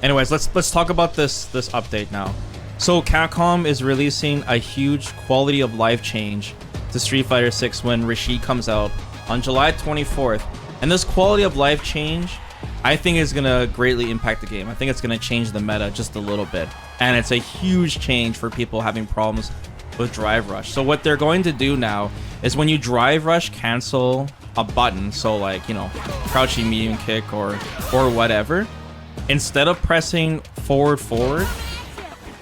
Anyways, let's talk about this update now. So Capcom is releasing a huge quality of life change to Street Fighter 6 when Rashid comes out on July 24th. And this quality of life change, I think, is gonna greatly impact the game. I think it's gonna change the meta just a little bit. And it's a huge change for people having problems with drive rush. So what they're going to do now is when you drive rush, cancel a button, so like, you know, crouching medium kick or whatever, instead of pressing forward,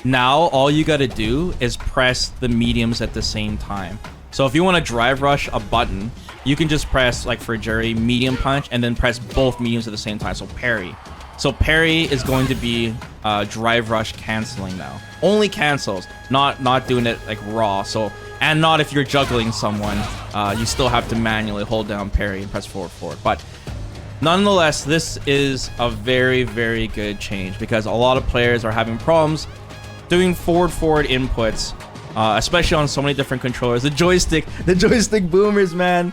now all you gotta do is press the mediums at the same time. So if you want to drive rush a button, you can just press, like for Jerry, medium punch, and then press both mediums at the same time, so parry. So parry is going to be drive rush canceling now. Only cancels, not doing it like raw. So, and not if you're juggling someone, you still have to manually hold down parry and press forward. But nonetheless, this is a very, very good change because a lot of players are having problems doing forward inputs, especially on so many different controllers. The joystick boomers, man.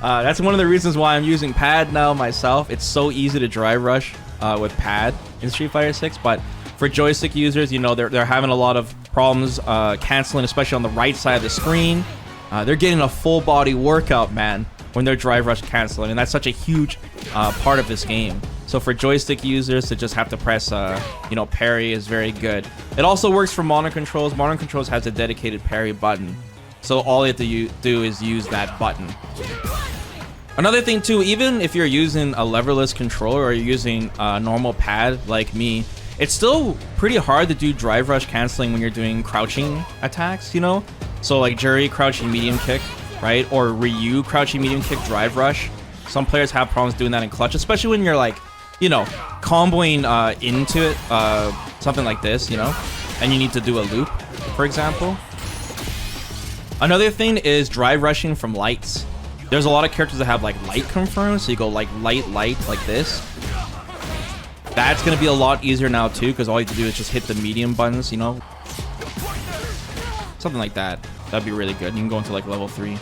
That's one of the reasons why I'm using pad now myself. It's so easy to drive rush with pad in Street Fighter 6, but for joystick users, you know, they're having a lot of problems canceling, especially on the right side of the screen. They're getting a full body workout, man, when they're drive rush canceling, and that's such a huge part of this game. So for joystick users to just have to press, you know, parry is very good. It also works for modern controls. Modern controls has a dedicated parry button, so all you have to do is use that button. Another thing too, even if you're using a leverless controller or you're using a normal pad like me, it's still pretty hard to do drive rush canceling when you're doing crouching attacks, you know? So like Jerry crouching medium kick, right? Or Ryu crouching medium kick drive rush. Some players have problems doing that in clutch, especially when you're like, you know, comboing into it, something like this, you know, and you need to do a loop, for example. Another thing is drive rushing from lights. There's a lot of characters that have like light confirmed, so you go like light like this. That's gonna be a lot easier now too, because all you have to do is just hit the medium buttons, you know, something like that. That'd be really good. You can go into like level 3.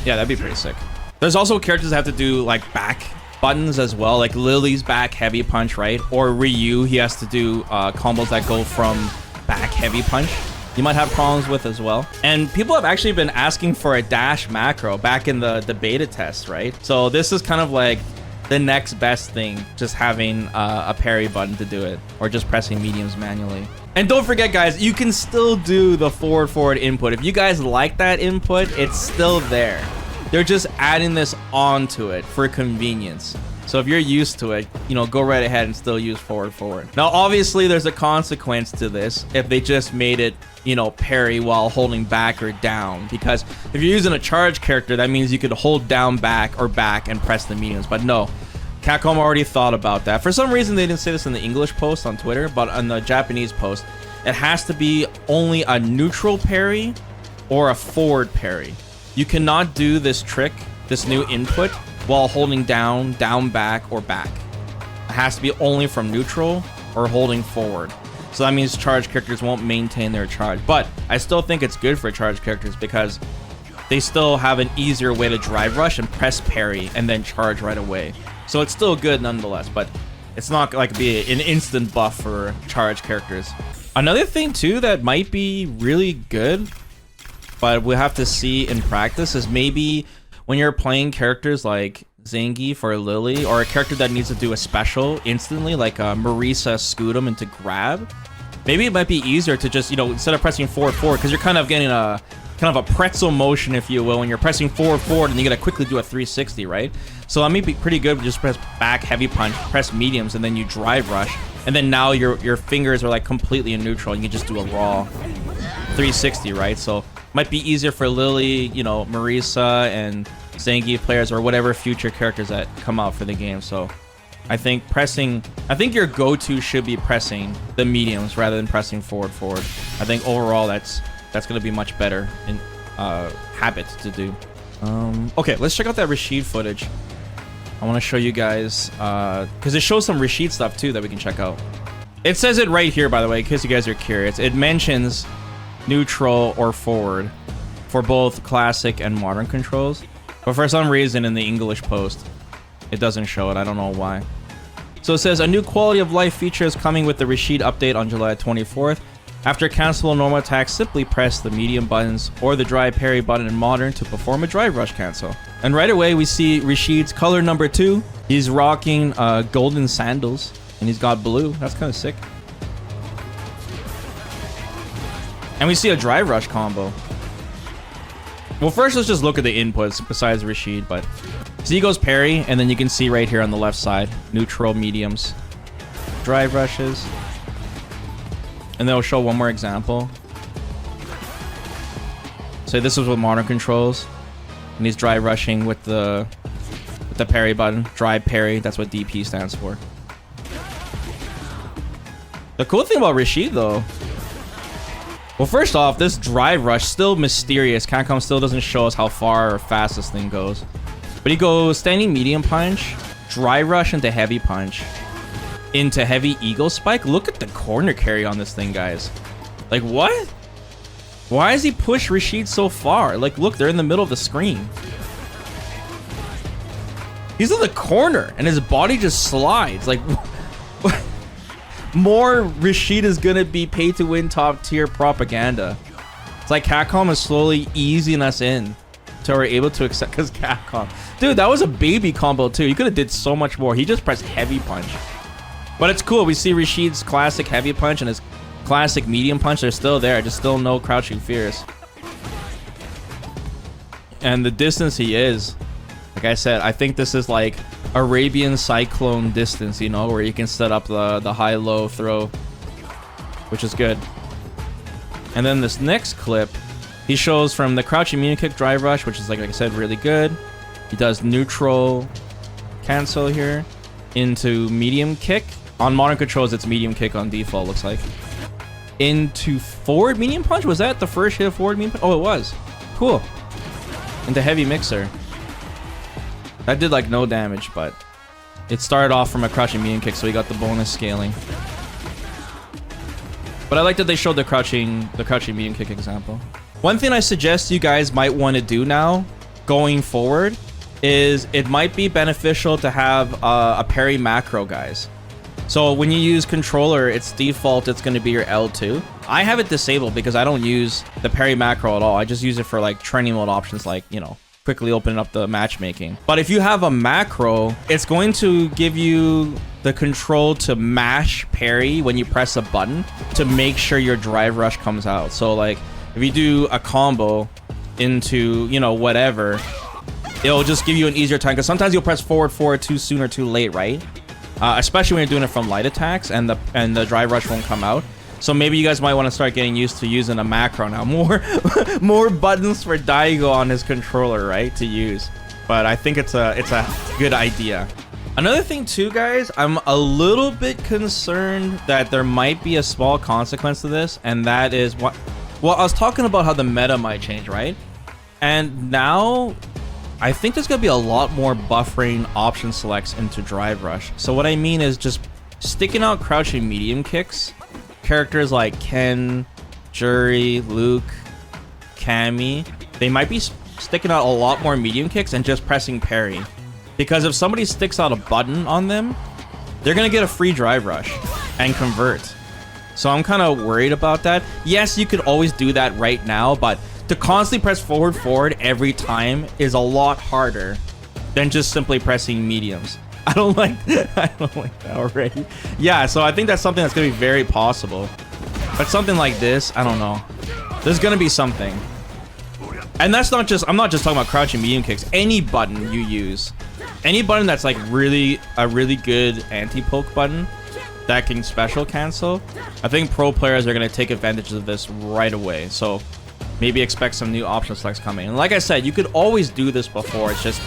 Yeah, that'd be pretty sick. There's also characters that have to do like back buttons as well, like Lily's back heavy punch, right? Or Ryu, he has to do combos that go from back heavy punch. You might have problems with as well. And people have actually been asking for a dash macro back in the beta test, right? So this is kind of like the next best thing, just having a parry button to do it, or just pressing mediums manually. And don't forget, guys, you can still do the forward input. If you guys like that input, it's still there. They're just adding this onto it for convenience. So if you're used to it, you know, go right ahead and still use forward. Now, obviously, there's a consequence to this if they just made it, you know, parry while holding back or down. Because if you're using a charge character, that means you could hold down back and press the mediums. But no, Capcom already thought about that. For some reason, they didn't say this in the English post on Twitter, but on the Japanese post, it has to be only a neutral parry or a forward parry. You cannot do this trick, this new input, while holding down back, or back. It has to be only from neutral or holding forward. So that means charge characters won't maintain their charge. But I still think it's good for charge characters because they still have an easier way to drive rush and press parry and then charge right away. So it's still good nonetheless, but it's not like be an instant buff for charge characters. Another thing too that might be really good, but we'll have to see in practice, is maybe when you're playing characters like Zangief or Lily, or a character that needs to do a special instantly, like Marisa scoot him into grab, maybe it might be easier to just, you know, instead of pressing forward, because you're kind of getting a pretzel motion, if you will, when you're pressing forward and you gotta quickly do a 360, right? So that may be pretty good. Just press back heavy punch, press mediums, and then you drive rush, and then now your fingers are like completely in neutral. You can just do a raw 360, right? So might be easier for Lily, you know, Marisa and Zangief players, or whatever future characters that come out for the game. So I think your go-to should be pressing the mediums rather than pressing forward. I think overall that's going to be much better in habit to do. Okay, let's check out that Rashid footage. I want to show you guys, because it shows some Rashid stuff too that we can check out. It says it right here, by the way, in case you guys are curious. It mentions neutral or forward for both classic and modern controls, but for some reason in the English post, It doesn't show it. I don't know why. So it says a new quality of life feature is coming with the Rashid update on July 24th. After cancelable normal attacks, simply press the medium buttons or the dry parry button in modern to perform a drive rush cancel. And right away we see Rashid's color number 2. He's rocking golden sandals and he's got blue. That's kind of sick. And we see a drive rush combo. Well, first let's just look at the inputs besides Rashid, but so he goes parry, and then you can see right here on the left side, neutral, mediums, drive rushes. And then we'll show one more example. So this is with modern controls. And he's dry rushing with the parry button. Dry parry, that's what DP stands for. The cool thing about Rashid though, well, first off, this drive rush still mysterious. Capcom still doesn't show us how far or fast this thing goes. But he goes standing medium punch, dry rush into heavy punch, into heavy eagle spike. Look at the corner carry on this thing, guys. Like, what? Why does he push Rashid so far? Like, look, they're in the middle of the screen. He's in the corner and his body just slides. Like, more Rashid is gonna be pay to win top tier propaganda. It's like Capcom is slowly easing us in so we're able to accept, because Capcom, dude, that was a baby combo too. You could have did so much more. He just pressed heavy punch. But it's cool. We see Rashid's classic heavy punch and his classic medium punch. They're still there. Just still no crouching fears. And the distance he is, like I said, I think this is like Arabian Cyclone distance, you know, where you can set up the high-low throw, which is good. And then this next clip, he shows from the crouching medium kick drive rush, which is like I said, really good. He does neutral cancel here into medium kick. On modern controls, it's medium kick on default, looks like. Into forward medium punch? Was that the first hit of forward medium punch? Oh, it was. Cool. Into heavy mixer. That did like no damage, but it started off from a crouching medium kick, so he got the bonus scaling. But I like that they showed the crouching medium kick example. One thing I suggest you guys might want to do now, going forward, is it might be beneficial to have a parry macro, guys. So when you use controller, it's default, it's going to be your L2. I have it disabled because I don't use the parry macro at all. I just use it for like training mode options, like, you know, quickly opening up the matchmaking. But if you have a macro, it's going to give you the control to mash parry when you press a button to make sure your drive rush comes out. So like if you do a combo into, you know, whatever, it'll just give you an easier time, because sometimes you'll press forward too soon or too late, right? Especially when you're doing it from light attacks and the drive rush won't come out. So maybe you guys might want to start getting used to using a macro now. More buttons for Daigo on his controller, right, to use. But I think it's a good idea. Another thing too, guys, I'm a little bit concerned that there might be a small consequence to this, and that is what, well, I was talking about how the meta might change, right? And now I think there's gonna be a lot more buffering option selects into drive rush. So what I mean is just sticking out crouching medium kicks. Characters like Ken, Jury, Luke, Cammy, they might be sticking out a lot more medium kicks and just pressing parry. Because if somebody sticks out a button on them, they're gonna get a free drive rush and convert. So I'm kind of worried about that. Yes, you could always do that right now, but to constantly press forward every time is a lot harder than just simply pressing mediums. I don't like that already. Yeah, so I think that's something that's gonna be very possible. But something like this, I don't know. There's gonna be something. And that's not just, I'm not just talking about crouching medium kicks. Any button you use, any button that's like really a really good anti-poke button that can special cancel, I think pro players are gonna take advantage of this right away. So maybe expect some new option selects coming. And like I said, you could always do this before. It's just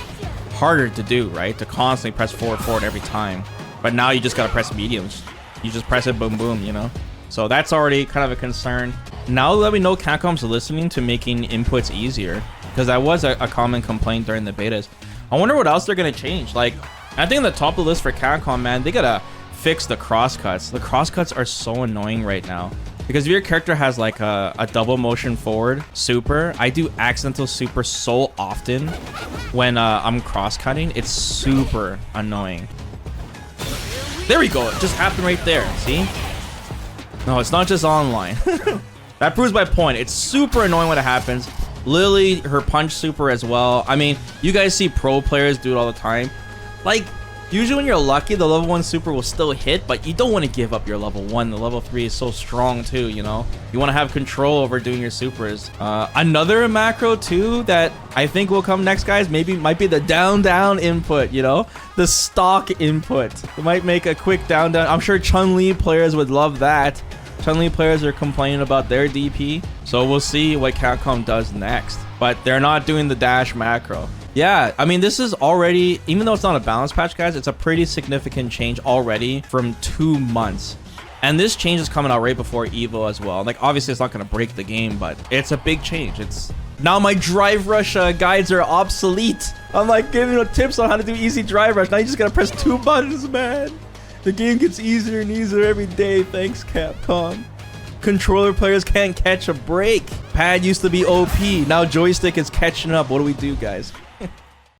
harder to do, right? To constantly press forward every time. But now you just gotta press mediums. You just press it, boom, boom, you know? So that's already kind of a concern. Now that we know Capcom's listening to making inputs easier, because that was a common complaint during the betas. I wonder what else they're gonna change. Like, I think on the top of the list for Capcom, man, they gotta fix the crosscuts. The crosscuts are so annoying right now. Because if your character has like a double motion forward super, I do accidental super so often when I'm cross-cutting. It's super annoying. There we go. It just happened right there. See? No, it's not just online. That proves my point. It's super annoying when it happens. Lily, her punch super as well. I mean, you guys see pro players do it all the time. Like, usually when you're lucky, the level 1 super will still hit, but you don't want to give up your level 1. The level 3 is so strong too, you know? You want to have control over doing your supers. Another macro too that I think will come next, guys, might be the down input, you know? The stock input. It might make a quick down. I'm sure Chun-Li players would love that. Chun-Li players are complaining about their DP, so we'll see what Capcom does next. But they're not doing the dash macro. Yeah, I mean, this is already, even though it's not a balance patch, guys, it's a pretty significant change already from 2 months. And this change is coming out right before Evo as well. Like, obviously, it's not going to break the game, but it's a big change. It's now my drive rush guides are obsolete. I'm like giving you tips on how to do easy drive rush. Now you just got to press 2 buttons, man. The game gets easier and easier every day. Thanks, Capcom. Controller players can't catch a break. Pad used to be OP. Now joystick is catching up. What do we do, guys?